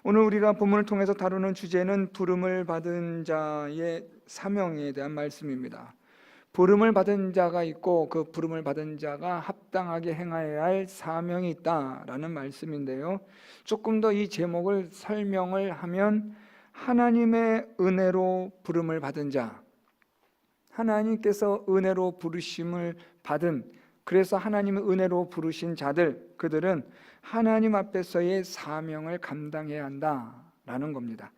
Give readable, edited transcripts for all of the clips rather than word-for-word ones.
오늘 우리가 본문을 통해서 다루는 주제는 부름을 받은 자의 사명에 대한 말씀입니다. 부름을 받은 자가 있고 그 부름을 받은 자가 합당하게 행하여야 할 사명이 있다라는 말씀인데요. 조금 더 이 제목을 설명을 하면 하나님의 은혜로 부름을 받은 자, 하나님께서 은혜로 부르심을 받은, 그래서 하나님의 은혜로 부르신 자들, 그들은 하나님 앞에서의 사명을 감당해야 한다라는 겁니다.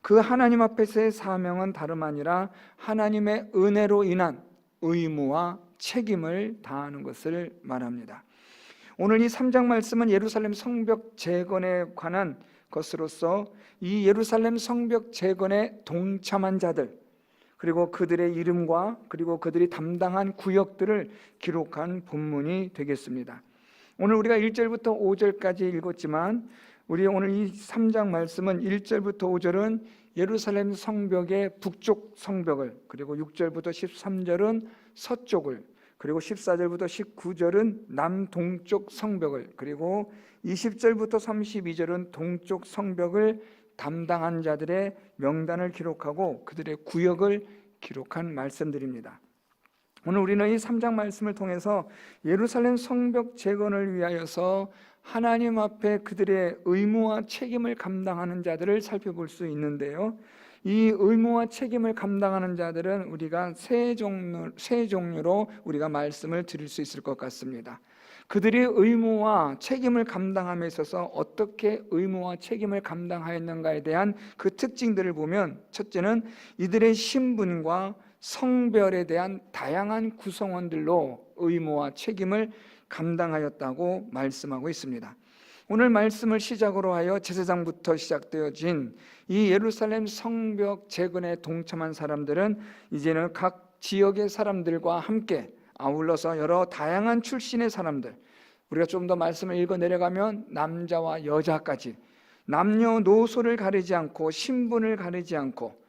그 하나님 앞에서의 사명은 다름 아니라 하나님의 은혜로 인한 의무와 책임을 다하는 것을 말합니다. 오늘 이 3장 말씀은 예루살렘 성벽 재건에 관한 것으로서 이 예루살렘 성벽 재건에 동참한 자들, 그리고 그들의 이름과 그리고 그들이 담당한 구역들을 기록한 본문이 되겠습니다. 오늘 우리가 1절부터 5절까지 읽었지만 우리 오늘 이 3장 말씀은 1절부터 5절은 예루살렘 성벽의 북쪽 성벽을, 그리고 6절부터 13절은 서쪽을, 그리고 14절부터 19절은 남동쪽 성벽을, 그리고 20절부터 32절은 동쪽 성벽을 담당한 자들의 명단을 기록하고 그들의 구역을 기록한 말씀들입니다. 오늘 우리는 이 3장 말씀을 통해서 예루살렘 성벽 재건을 위하여서 하나님 앞에 그들의 의무와 책임을 감당하는 자들을 살펴볼 수 있는데요. 이 의무와 책임을 감당하는 자들은 우리가 세 종류로 우리가 말씀을 드릴 수 있을 것 같습니다. 그들이 의무와 책임을 감당함에 있어서 어떻게 의무와 책임을 감당하였는가에 대한 그 특징들을 보면, 첫째는 이들의 신분과 성별에 대한 다양한 구성원들로 의무와 책임을 감당하였다고 말씀하고 있습니다. 오늘 말씀을 시작으로 하여 제사장부터 시작되어진 이 예루살렘 성벽 재건에 동참한 사람들은 이제는 각 지역의 사람들과 함께 아울러서 여러 다양한 출신의 사람들, 우리가 좀 더 말씀을 읽어 내려가면 남자와 여자까지 남녀노소를 가리지 않고 신분을 가리지 않고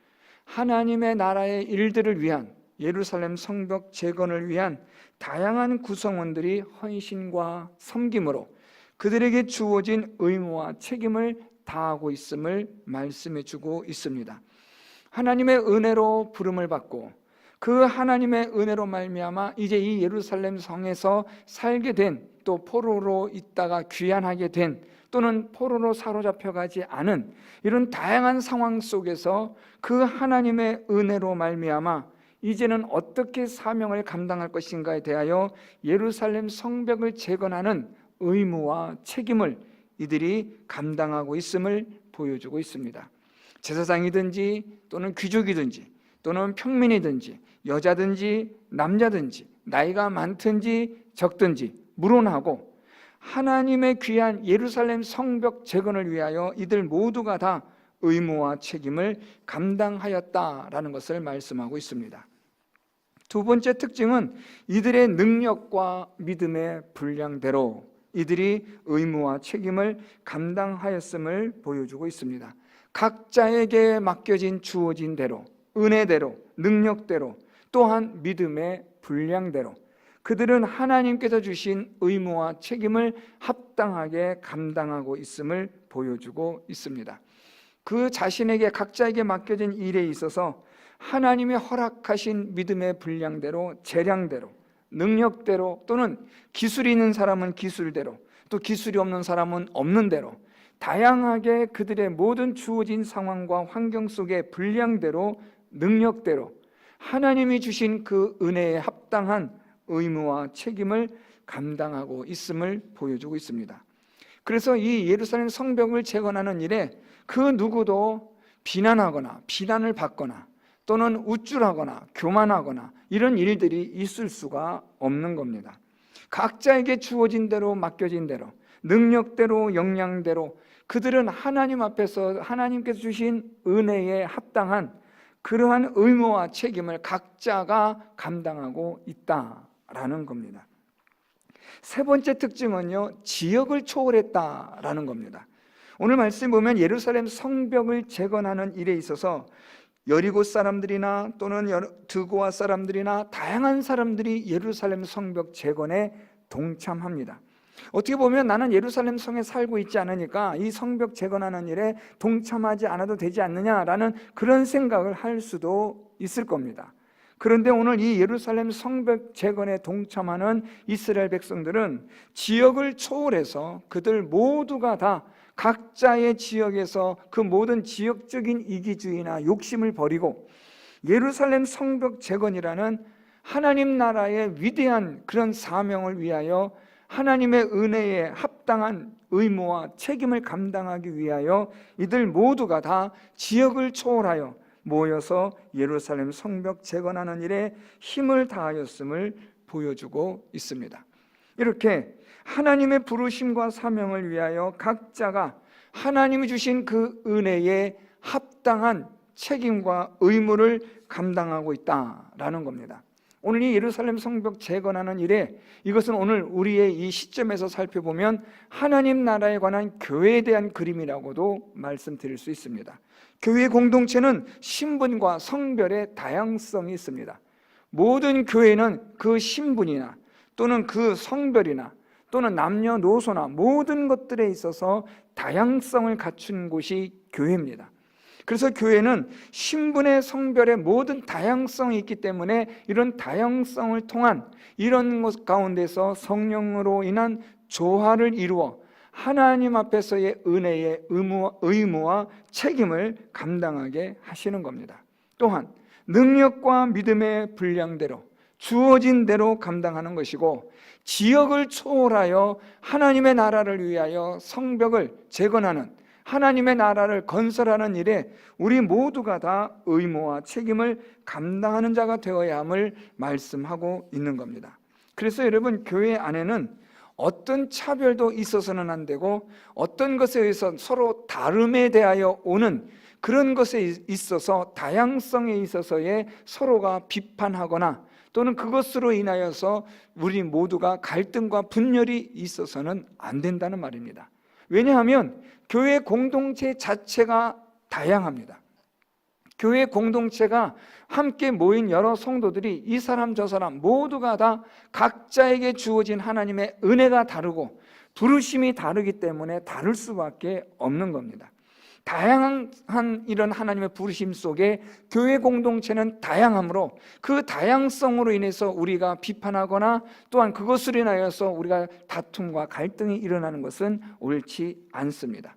하나님의 나라의 일들을 위한, 예루살렘 성벽 재건을 위한 다양한 구성원들이 헌신과 섬김으로 그들에게 주어진 의무와 책임을 다하고 있음을 말씀해 주고 있습니다. 하나님의 은혜로 부름을 받고 그 하나님의 은혜로 말미암아 이제 이 예루살렘 성에서 살게 된, 또 포로로 있다가 귀환하게 된, 또는 포로로 사로잡혀가지 않은 이런 다양한 상황 속에서 그 하나님의 은혜로 말미암아 이제는 어떻게 사명을 감당할 것인가에 대하여 예루살렘 성벽을 재건하는 의무와 책임을 이들이 감당하고 있음을 보여주고 있습니다. 제사장이든지 또는 귀족이든지 또는 평민이든지 여자든지 남자든지 나이가 많든지 적든지 무론하고 하나님의 귀한 예루살렘 성벽 재건을 위하여 이들 모두가 다 의무와 책임을 감당하였다라는 것을 말씀하고 있습니다. 두 번째 특징은 이들의 능력과 믿음의 분량대로 이들이 의무와 책임을 감당하였음을 보여주고 있습니다. 각자에게 맡겨진 주어진 대로, 은혜대로, 능력대로, 또한 믿음의 분량대로 그들은 하나님께서 주신 의무와 책임을 합당하게 감당하고 있음을 보여주고 있습니다. 그 자신에게 각자에게 맡겨진 일에 있어서 하나님이 허락하신 믿음의 분량대로, 재량대로, 능력대로, 또는 기술이 있는 사람은 기술대로, 또 기술이 없는 사람은 없는 대로 다양하게 그들의 모든 주어진 상황과 환경 속의 분량대로, 능력대로 하나님이 주신 그 은혜에 합당한 의무와 책임을 감당하고 있음을 보여주고 있습니다. 그래서 이 예루살렘 성벽을 재건하는 일에 그 누구도 비난하거나 비난을 받거나 또는 우쭐하거나 교만하거나 이런 일들이 있을 수가 없는 겁니다. 각자에게 주어진 대로, 맡겨진 대로, 능력대로, 역량대로 그들은 하나님 앞에서 하나님께서 주신 은혜에 합당한 그러한 의무와 책임을 각자가 감당하고 있다라는 겁니다. 세 번째 특징은요, 지역을 초월했다라는 겁니다. 오늘 말씀 보면 예루살렘 성벽을 재건하는 일에 있어서 여리고 사람들이나 또는 드고아 사람들이나 다양한 사람들이 예루살렘 성벽 재건에 동참합니다. 어떻게 보면 나는 예루살렘 성에 살고 있지 않으니까 이 성벽 재건하는 일에 동참하지 않아도 되지 않느냐라는 그런 생각을 할 수도 있을 겁니다. 그런데 오늘 이 예루살렘 성벽 재건에 동참하는 이스라엘 백성들은 지역을 초월해서 그들 모두가 다 각자의 지역에서 그 모든 지역적인 이기주의나 욕심을 버리고 예루살렘 성벽 재건이라는 하나님 나라의 위대한 그런 사명을 위하여 하나님의 은혜에 합당한 의무와 책임을 감당하기 위하여 이들 모두가 다 지역을 초월하여 모여서 예루살렘 성벽 재건하는 일에 힘을 다하였음을 보여주고 있습니다. 이렇게 하나님의 부르심과 사명을 위하여 각자가 하나님이 주신 그 은혜에 합당한 책임과 의무를 감당하고 있다라는 겁니다. 오늘 이 예루살렘 성벽 재건하는 일에 이것은 오늘 우리의 이 시점에서 살펴보면 하나님 나라에 관한 교회에 대한 그림이라고도 말씀드릴 수 있습니다. 교회 공동체는 신분과 성별의 다양성이 있습니다. 모든 교회는 그 신분이나 또는 그 성별이나 또는 남녀노소나 모든 것들에 있어서 다양성을 갖춘 곳이 교회입니다. 그래서 교회는 신분의 성별의 모든 다양성이 있기 때문에 이런 다양성을 통한 이런 것 가운데서 성령으로 인한 조화를 이루어 하나님 앞에서의 은혜의 의무와 책임을 감당하게 하시는 겁니다. 또한 능력과 믿음의 분량대로 주어진 대로 감당하는 것이고 지역을 초월하여 하나님의 나라를 위하여 성벽을 재건하는 하나님의 나라를 건설하는 일에 우리 모두가 다 의무와 책임을 감당하는 자가 되어야 함을 말씀하고 있는 겁니다. 그래서 여러분, 교회 안에는 어떤 차별도 있어서는 안 되고 어떤 것에 의해서 서로 다름에 대하여 오는 그런 것에 있어서 다양성에 있어서의 서로가 비판하거나 또는 그것으로 인하여서 우리 모두가 갈등과 분열이 있어서는 안 된다는 말입니다. 왜냐하면 교회 공동체 자체가 다양합니다. 교회 공동체가 함께 모인 여러 성도들이 이 사람 저 사람 모두가 다 각자에게 주어진 하나님의 은혜가 다르고 부르심이 다르기 때문에 다를 수밖에 없는 겁니다. 다양한 이런 하나님의 부르심 속에 교회 공동체는 다양하므로 그 다양성으로 인해서 우리가 비판하거나 또한 그것으로 인하여서 우리가 다툼과 갈등이 일어나는 것은 옳지 않습니다.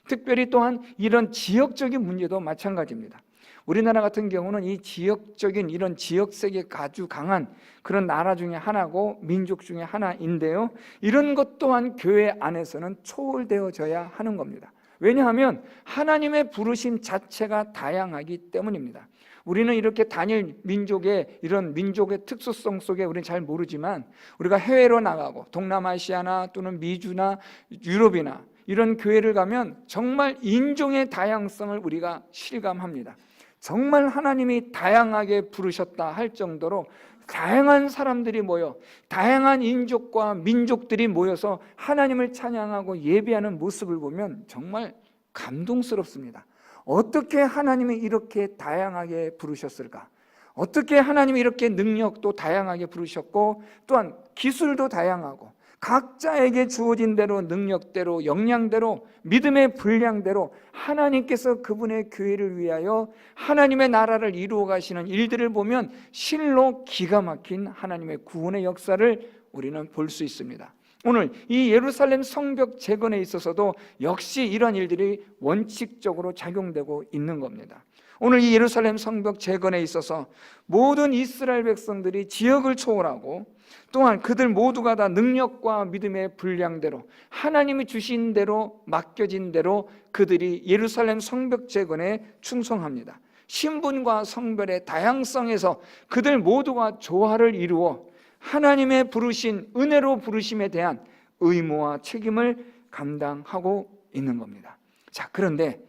특별히 또한 이런 지역적인 문제도 마찬가지입니다. 우리나라 같은 경우는 이 지역적인 이런 지역색이 아주 강한 그런 나라 중에 하나고 민족 중에 하나인데요, 이런 것 또한 교회 안에서는 초월되어져야 하는 겁니다. 왜냐하면 하나님의 부르심 자체가 다양하기 때문입니다. 우리는 이렇게 단일 민족의 이런 민족의 특수성 속에 우리는 잘 모르지만 우리가 해외로 나가고 동남아시아나 또는 미주나 유럽이나 이런 교회를 가면 정말 인종의 다양성을 우리가 실감합니다. 정말 하나님이 다양하게 부르셨다 할 정도로 다양한 사람들이 모여 다양한 인족과 민족들이 모여서 하나님을 찬양하고 예배하는 모습을 보면 정말 감동스럽습니다. 어떻게 하나님이 이렇게 다양하게 부르셨을까? 어떻게 하나님이 이렇게 능력도 다양하게 부르셨고 또한 기술도 다양하고 각자에게 주어진 대로 능력대로 역량대로 믿음의 분량대로 하나님께서 그분의 교회를 위하여 하나님의 나라를 이루어 가시는 일들을 보면 실로 기가 막힌 하나님의 구원의 역사를 우리는 볼 수 있습니다. 오늘 이 예루살렘 성벽 재건에 있어서도 역시 이런 일들이 원칙적으로 작용되고 있는 겁니다. 오늘 이 예루살렘 성벽 재건에 있어서 모든 이스라엘 백성들이 지역을 초월하고 또한 그들 모두가 다 능력과 믿음의 분량대로 하나님이 주신 대로 맡겨진 대로 그들이 예루살렘 성벽 재건에 충성합니다. 신분과 성별의 다양성에서 그들 모두가 조화를 이루어 하나님의 부르신 은혜로 부르심에 대한 의무와 책임을 감당하고 있는 겁니다. 자, 그런데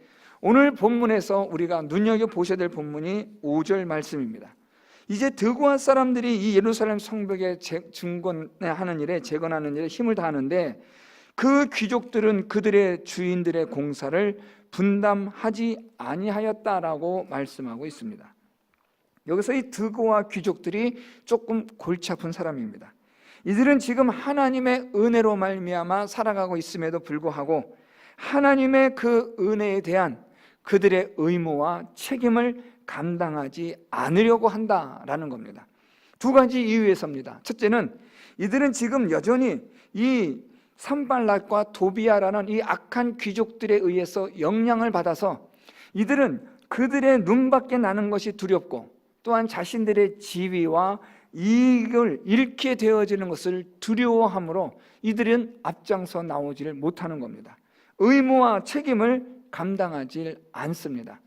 오늘 본문에서 우리가 눈여겨보셔야 될 본문이 5절 말씀입니다. 이제 드고아 사람들이 이 예루살렘 성벽에 증건하는 일에 재건하는 일에 힘을 다하는데 그 귀족들은 그들의 주인들의 공사를 분담하지 아니하였다라고 말씀하고 있습니다. 여기서 이 드고아 귀족들이 조금 골치 아픈 사람입니다. 이들은 지금 하나님의 은혜로 말미암아 살아가고 있음에도 불구하고 하나님의 그 은혜에 대한 그들의 의무와 책임을 감당하지 않으려고 한다라는 겁니다. 두 가지 이유에서입니다. 첫째는 이들은 지금 여전히 이 산발랏과 도비아라는 이 악한 귀족들에 의해서 영향을 받아서 이들은 그들의 눈밖에 나는 것이 두렵고 또한 자신들의 지위와 이익을 잃게 되어지는 것을 두려워하므로 이들은 앞장서 나오지를 못하는 겁니다. 의무와 책임을 감당하지 않습니다.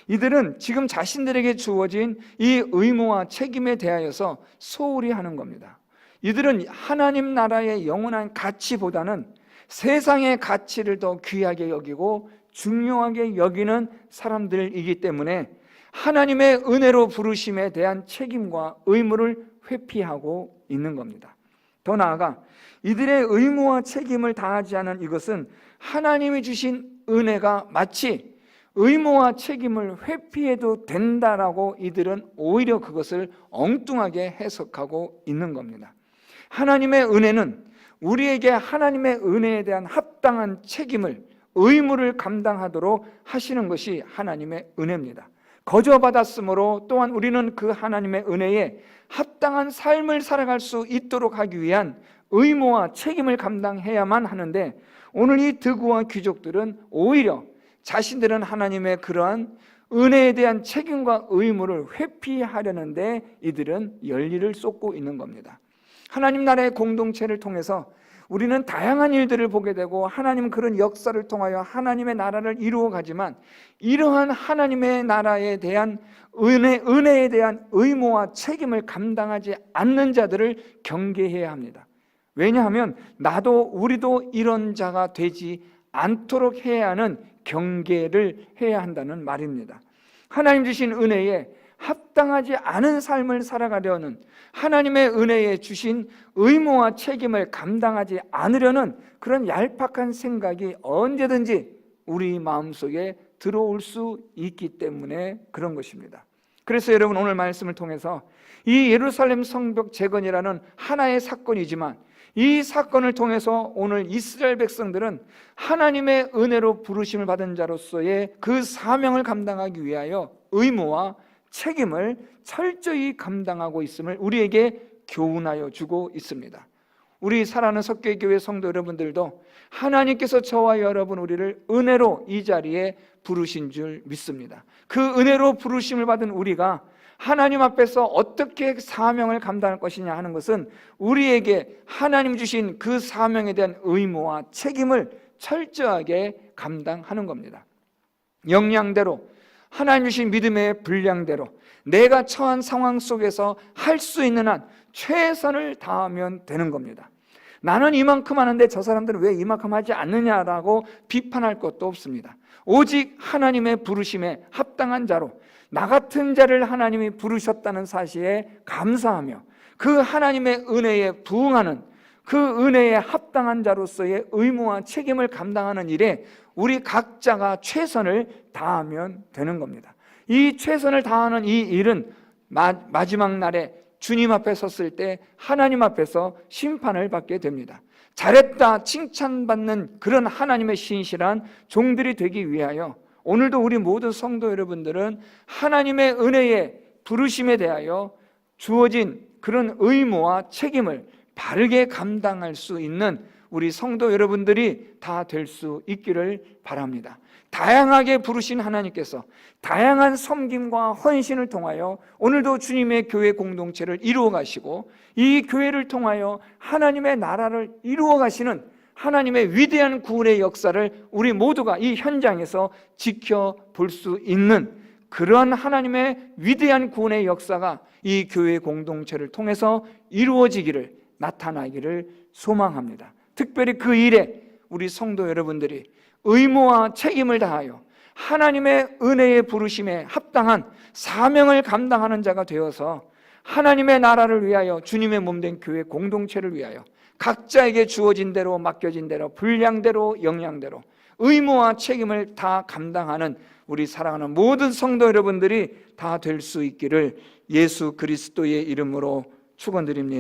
이들은 지금 자신들에게 주어진 이 의무와 책임에 대하여서 소홀히 하는 겁니다. 이들은 하나님 나라의 영원한 가치보다는 세상의 가치를 더 귀하게 여기고 중요하게 여기는 사람들이기 때문에 하나님의 은혜로 부르심에 대한 책임과 의무를 회피하고 있는 겁니다. 더 나아가 이들의 의무와 책임을 다하지 않은 이것은 하나님이 주신 은혜가 마치 의무와 책임을 회피해도 된다라고 이들은 오히려 그것을 엉뚱하게 해석하고 있는 겁니다. 하나님의 은혜는 우리에게 하나님의 은혜에 대한 합당한 책임을, 의무를 감당하도록 하시는 것이 하나님의 은혜입니다. 거저 받았으므로 또한 우리는 그 하나님의 은혜에 합당한 삶을 살아갈 수 있도록 하기 위한 의무와 책임을 감당해야만 하는데, 오늘 이 드구와 귀족들은 오히려 자신들은 하나님의 그러한 은혜에 대한 책임과 의무를 회피하려는데 이들은 열리를 쏟고 있는 겁니다. 하나님 나라의 공동체를 통해서 우리는 다양한 일들을 보게 되고 하나님 그런 역사를 통하여 하나님의 나라를 이루어 가지만, 이러한 하나님의 나라에 대한 은혜에 대한 의무와 책임을 감당하지 않는 자들을 경계해야 합니다. 왜냐하면 나도 우리도 이런 자가 되지 않도록 해야 하는 경계를 해야 한다는 말입니다. 하나님 주신 은혜에 합당하지 않은 삶을 살아가려는, 하나님의 은혜에 주신 의무와 책임을 감당하지 않으려는 그런 얄팍한 생각이 언제든지 우리 마음속에 들어올 수 있기 때문에 그런 것입니다. 그래서 여러분, 오늘 말씀을 통해서 이 예루살렘 성벽 재건이라는 하나의 사건이지만, 이 사건을 통해서 오늘 이스라엘 백성들은 하나님의 은혜로 부르심을 받은 자로서의 그 사명을 감당하기 위하여 의무와 책임을 철저히 감당하고 있음을 우리에게 교훈하여 주고 있습니다. 우리 사랑하는 석계교회 성도 여러분들도 하나님께서 저와 여러분 우리를 은혜로 이 자리에 부르신 줄 믿습니다. 그 은혜로 부르심을 받은 우리가 하나님 앞에서 어떻게 사명을 감당할 것이냐 하는 것은 우리에게 하나님 주신 그 사명에 대한 의무와 책임을 철저하게 감당하는 겁니다. 역량대로, 하나님 주신 믿음의 분량대로 내가 처한 상황 속에서 할 수 있는 한 최선을 다하면 되는 겁니다. 나는 이만큼 하는데 저 사람들은 왜 이만큼 하지 않느냐라고 비판할 것도 없습니다. 오직 하나님의 부르심에 합당한 자로, 나 같은 자를 하나님이 부르셨다는 사실에 감사하며 그 하나님의 은혜에 부응하는, 그 은혜에 합당한 자로서의 의무와 책임을 감당하는 일에 우리 각자가 최선을 다하면 되는 겁니다. 이 최선을 다하는 이 일은 마지막 날에 주님 앞에 섰을 때 하나님 앞에서 심판을 받게 됩니다. 잘했다 칭찬받는 그런 하나님의 신실한 종들이 되기 위하여 오늘도 우리 모든 성도 여러분들은 하나님의 은혜의 부르심에 대하여 주어진 그런 의무와 책임을 바르게 감당할 수 있는 우리 성도 여러분들이 다 될 수 있기를 바랍니다. 다양하게 부르신 하나님께서 다양한 섬김과 헌신을 통하여 오늘도 주님의 교회 공동체를 이루어 가시고 이 교회를 통하여 하나님의 나라를 이루어 가시는 하나님의 위대한 구원의 역사를 우리 모두가 이 현장에서 지켜볼 수 있는 그러한 하나님의 위대한 구원의 역사가 이 교회 공동체를 통해서 이루어지기를, 나타나기를 소망합니다. 특별히 그 일에 우리 성도 여러분들이 의무와 책임을 다하여 하나님의 은혜의 부르심에 합당한 사명을 감당하는 자가 되어서 하나님의 나라를 위하여, 주님의 몸된 교회 공동체를 위하여 각자에게 주어진 대로, 맡겨진 대로, 분량대로, 역량대로 의무와 책임을 다 감당하는 우리 사랑하는 모든 성도 여러분들이 다 될 수 있기를 예수 그리스도의 이름으로 축원드립니다.